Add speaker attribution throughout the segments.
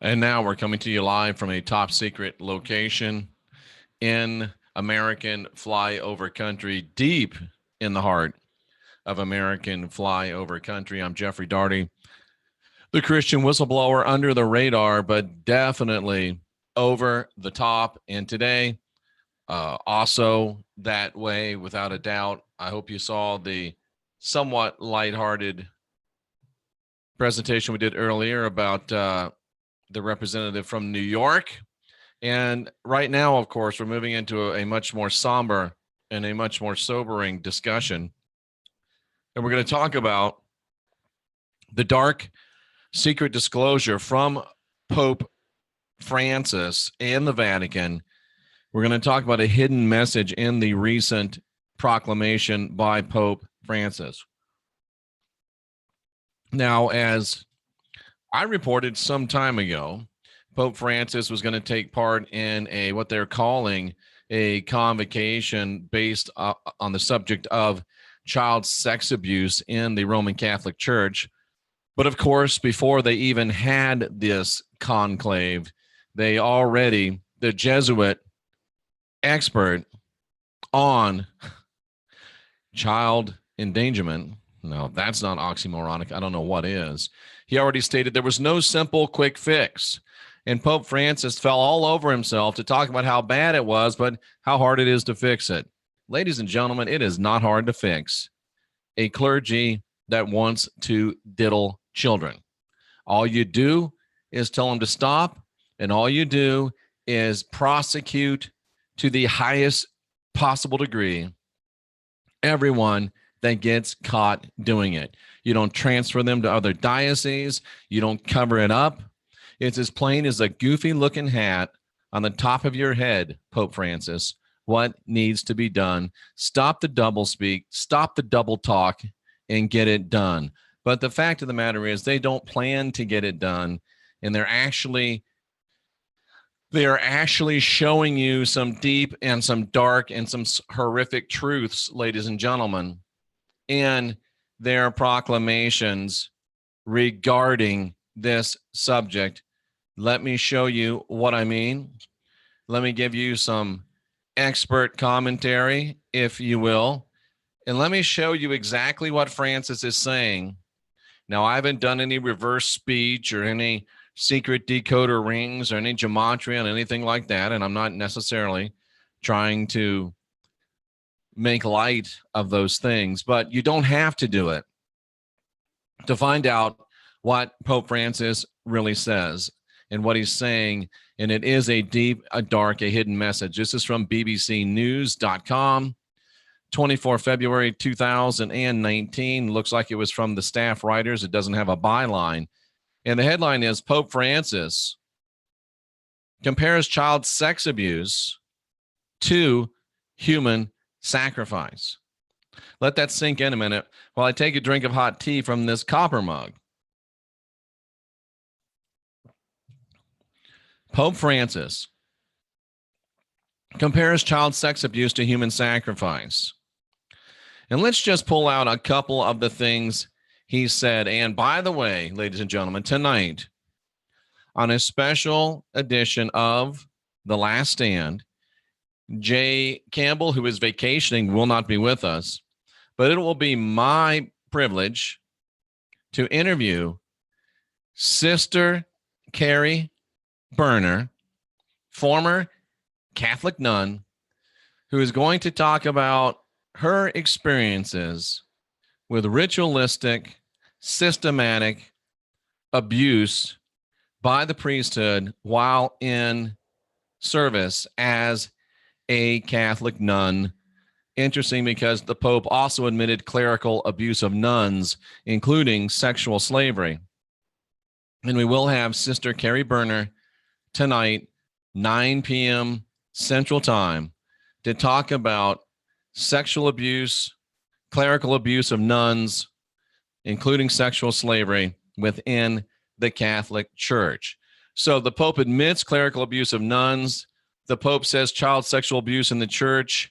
Speaker 1: And now we're coming to you live from a top secret location in American flyover country, deep in the heart of American flyover country. I'm Jeffrey Daugherty, the Christian whistleblower, under the radar, but definitely over the top. And today, also that way, without a doubt. I hope you saw the somewhat lighthearted presentation we did earlier about the representative from New York. And right now, of course, we're moving into a much more somber and a much more sobering discussion. And we're going to talk about the dark secret disclosure from Pope Francis and the Vatican. We're going to talk about a hidden message in the recent proclamation by Pope Francis. Now, as I reported some time ago, Pope Francis was going to take part in what they're calling a convocation based on the subject of child sex abuse in the Roman Catholic Church. But of course, before they even had this conclave, the Jesuit expert on child endangerment, no, that's not oxymoronic, I don't know what is, he already stated there was no simple quick fix. And Pope Francis fell all over himself to talk about how bad it was, but how hard it is to fix it. Ladies and gentlemen, it is not hard to fix a clergy that wants to diddle children. All you do is tell them to stop, and all you do is prosecute to the highest possible degree everyone that gets caught doing it. You don't transfer them to other dioceses. You don't cover it up. It's as plain as a goofy looking hat on the top of your head, Pope Francis. What needs to be done? Stop the double speak, stop the double talk, and get it done. But the fact of the matter is they don't plan to get it done, and they're actually showing you some deep and some dark and some horrific truths, ladies and gentlemen, in their proclamations regarding this subject. Let me show you what I mean. Let me give you some expert commentary, if you will, and let me show you exactly what Francis is saying. Now, I haven't done any reverse speech or any secret decoder rings or any gematria and anything like that, and I'm not necessarily trying to make light of those things, but you don't have to do it to find out what Pope Francis really says and what he's saying. And it is a deep, a dark, a hidden message. This is from bbcnews.com, 24 February 2019. Looks like it was from the staff writers. It doesn't have a byline. And the headline is Pope Francis compares child sex abuse to human sacrifice. Let that sink in a minute while I take a drink of hot tea from this copper mug. Pope Francis compares child sex abuse to human sacrifice. And let's just pull out a couple of the things he said. And by the way, ladies and gentlemen, tonight on a special edition of The Last Stand, Jay Campbell, who is vacationing, will not be with us, but it will be my privilege to interview Sister Carrie Burner, former Catholic nun, who is going to talk about her experiences with ritualistic, systematic abuse by the priesthood while in service as a Catholic nun. Interesting, because the Pope also admitted clerical abuse of nuns, including sexual slavery. And we will have Sister Carrie Burner tonight, 9 p.m. Central Time, to talk about sexual abuse, clerical abuse of nuns, including sexual slavery within the Catholic Church. So the Pope admits clerical abuse of nuns. The Pope says child sexual abuse in the church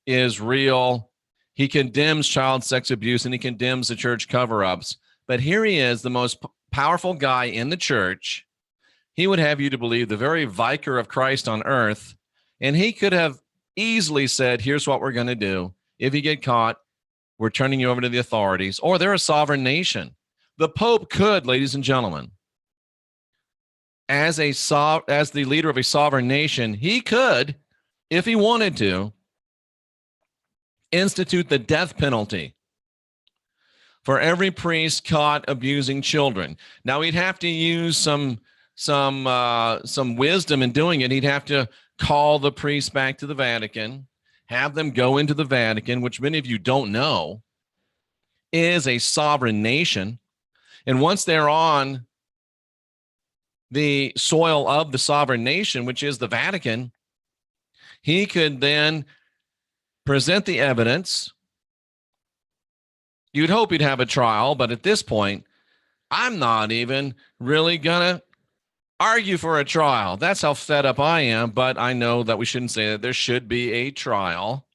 Speaker 1: is real. He condemns child sex abuse and he condemns the church cover-ups. But here he is, the most powerful guy in the church, He would have you to believe the very vicar of Christ on earth, and he could have easily said, here's what we're going to do. If you get caught, we're turning you over to the authorities, or they're a sovereign nation. The Pope could, ladies and gentlemen, as the leader of a sovereign nation, he could, if he wanted to, institute the death penalty for every priest caught abusing children. Now, he'd have to use some wisdom in doing it. He'd have to call the priests back to the Vatican, have them go into the Vatican, which many of you don't know is a sovereign nation. And once they're on the soil of the sovereign nation, which is the Vatican, he could then present the evidence. You'd hope he'd have a trial, but at this point, I'm not even really going to argue for a trial. That's how fed up I am, but I know that we shouldn't say that. There should be a trial.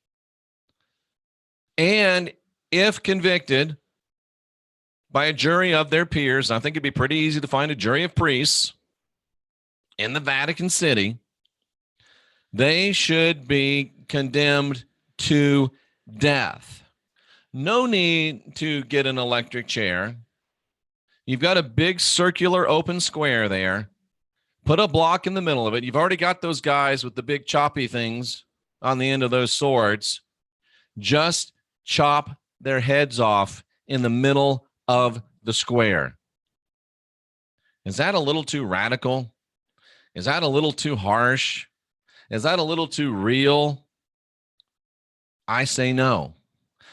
Speaker 1: And if convicted by a jury of their peers, I think it'd be pretty easy to find a jury of priests in the Vatican City, they should be condemned to death. No need to get an electric chair. You've got a big circular open square there. Put a block in the middle of it. You've already got those guys with the big choppy things on the end of those swords. Just chop their heads off in the middle of the square. Is that a little too radical? Is that a little too harsh? Is that a little too real? I say no.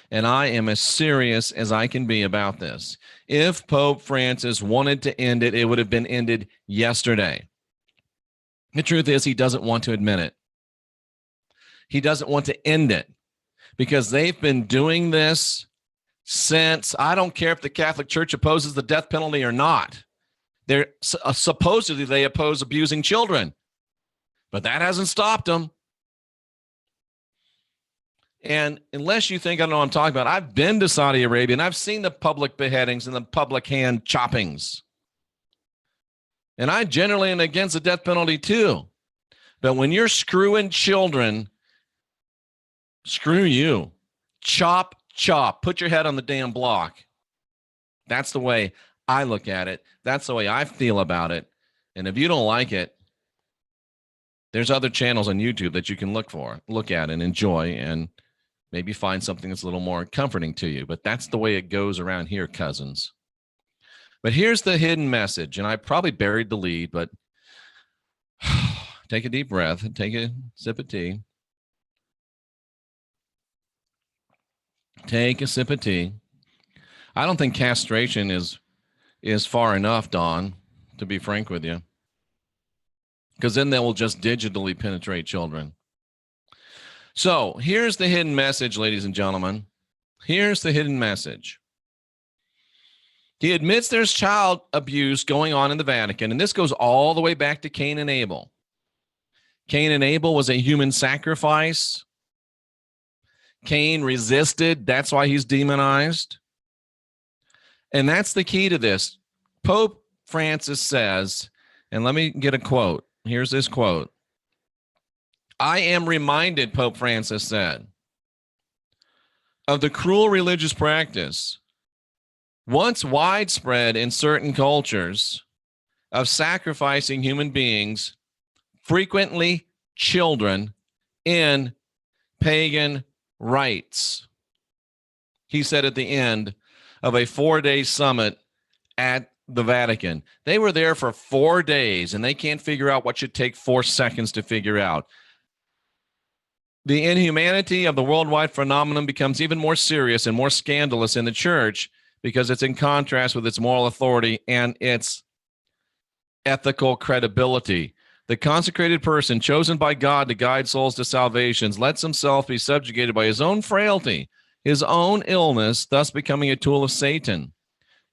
Speaker 1: And I am as serious as I can be about this. If Pope Francis wanted to end it, it would have been ended yesterday. The truth is, he doesn't want to admit it. He doesn't want to end it because they've been doing this since, I don't care if the Catholic Church opposes the death penalty or not. They're supposedly they oppose abusing children, but that hasn't stopped them. And unless you think I don't know what I'm talking about, I've been to Saudi Arabia and I've seen the public beheadings and the public hand choppings. And I generally am against the death penalty too. But when you're screwing children, screw you. Chop, chop. Put your head on the damn block. That's the way I look at it. That's the way I feel about it. And if you don't like it, there's other channels on YouTube that you can look at and enjoy and maybe find something that's a little more comforting to you. But that's the way it goes around here, cousins. But here's the hidden message, and I probably buried the lead, but take a deep breath and take a sip of tea. Take a sip of tea. I don't think castration is far enough, Dawn, to be frank with you, because then they will just digitally penetrate children. So here's the hidden message, ladies and gentlemen. Here's the hidden message. He admits there's child abuse going on in the Vatican, and this goes all the way back to Cain and Abel. Cain and Abel was a human sacrifice. Cain resisted. That's why he's demonized. And that's the key to this. Pope Francis says, and let me get a quote. Here's this quote. I am reminded, Pope Francis said, of the cruel religious practice once widespread in certain cultures of sacrificing human beings, frequently children, in pagan rites. He said at the end of a 4-day summit at the Vatican. They were there for 4 days, and they can't figure out what should take 4 seconds to figure out. The inhumanity of the worldwide phenomenon becomes even more serious and more scandalous in the church because it's in contrast with its moral authority and its ethical credibility. The consecrated person chosen by God to guide souls to salvation lets himself be subjugated by his own frailty, his own illness, thus becoming a tool of Satan.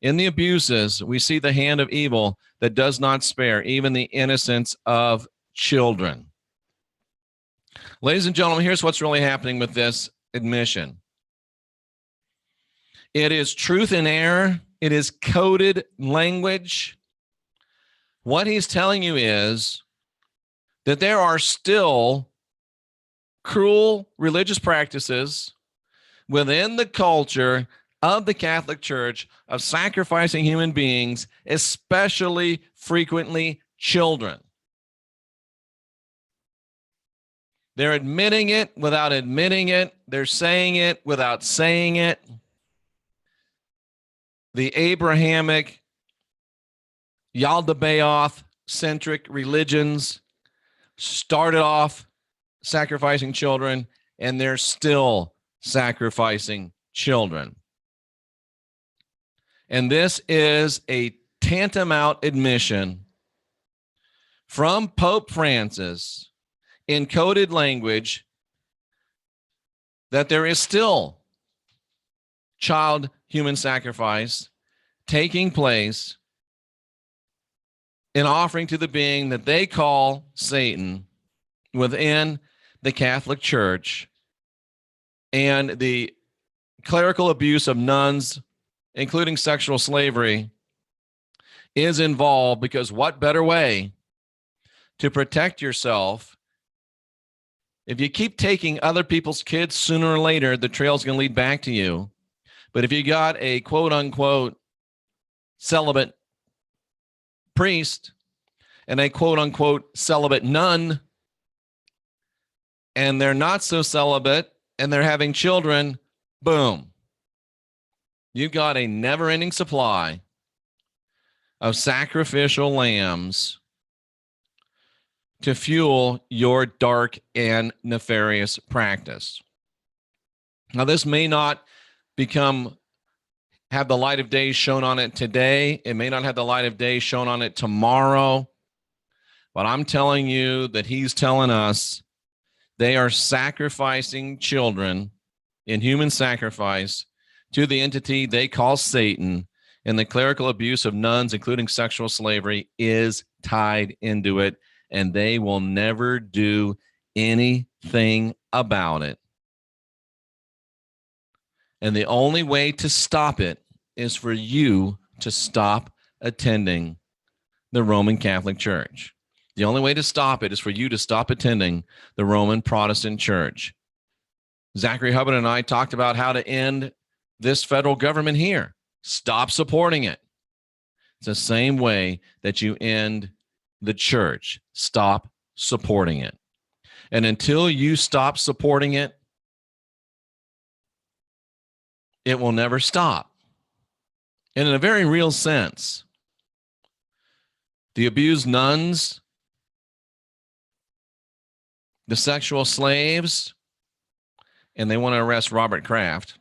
Speaker 1: In the abuses, we see the hand of evil that does not spare even the innocence of children. Ladies and gentlemen, here's what's really happening with this admission. It is truth in error. It is coded language What he's telling you is that there are still cruel religious practices within the culture of the Catholic Church of sacrificing human beings, especially frequently children. They're admitting it without admitting it. They're saying it without saying it. The Abrahamic, Yaldabaoth-centric religions started off sacrificing children, and they're still sacrificing children. And this is a tantamount admission from Pope Francis in coded language that there is still child human sacrifice taking place in offering to the being that they call Satan within the Catholic Church, and the clerical abuse of nuns, including sexual slavery, is involved, because what better way to protect yourself? If you keep taking other people's kids, sooner or later, the trail's going to lead back to you. But if you got a quote unquote celibate priest and a quote unquote celibate nun, and they're not so celibate and they're having children, boom. You've got a never-ending supply of sacrificial lambs to fuel your dark and nefarious practice. Now, this may not have the light of day shown on it today. It may not have the light of day shown on it tomorrow. But I'm telling you that he's telling us they are sacrificing children in human sacrifice to the entity they call Satan, and the clerical abuse of nuns, including sexual slavery, is tied into it, and they will never do anything about it. And the only way to stop it is for you to stop attending the Roman Catholic Church. The only way to stop it is for you to stop attending the Roman Protestant Church. Zachary Hubbard and I talked about how to end this federal government here. Stop supporting it. It's the same way that you end the church. Stop supporting it. And until you stop supporting it, it will never stop. And in a very real sense, the abused nuns, the sexual slaves, and they want to arrest Robert Kraft.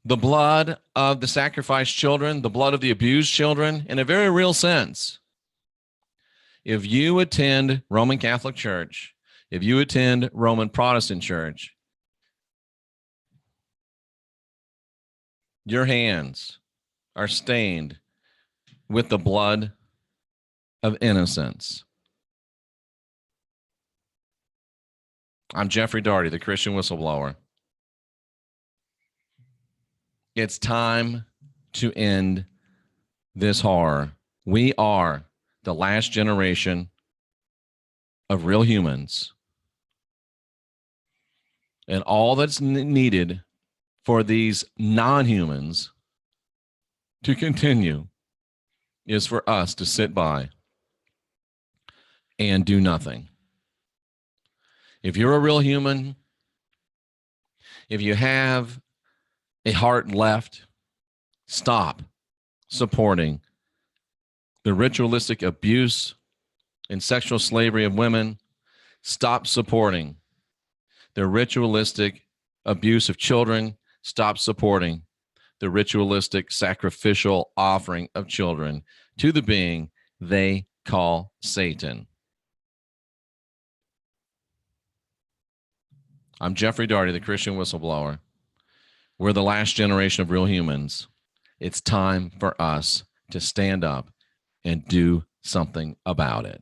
Speaker 1: The blood of the sacrificed children, the blood of the abused children, in a very real sense. If you attend Roman Catholic Church, if you attend Roman Protestant Church, your hands are stained with the blood of innocence. I'm Jeffrey Daugherty, the Christian whistleblower. It's time to end this horror. We are the last generation of real humans. And all that's needed for these non-humans to continue is for us to sit by and do nothing. If you're a real human, if you have a heart left, stop supporting the ritualistic abuse and sexual slavery of women. Stop supporting the ritualistic abuse of children. Stop supporting the ritualistic sacrificial offering of children to the being they call Satan. I'm Jeffrey Daugherty, the Christian whistleblower. We're the last generation of real humans. It's time for us to stand up and do something about it.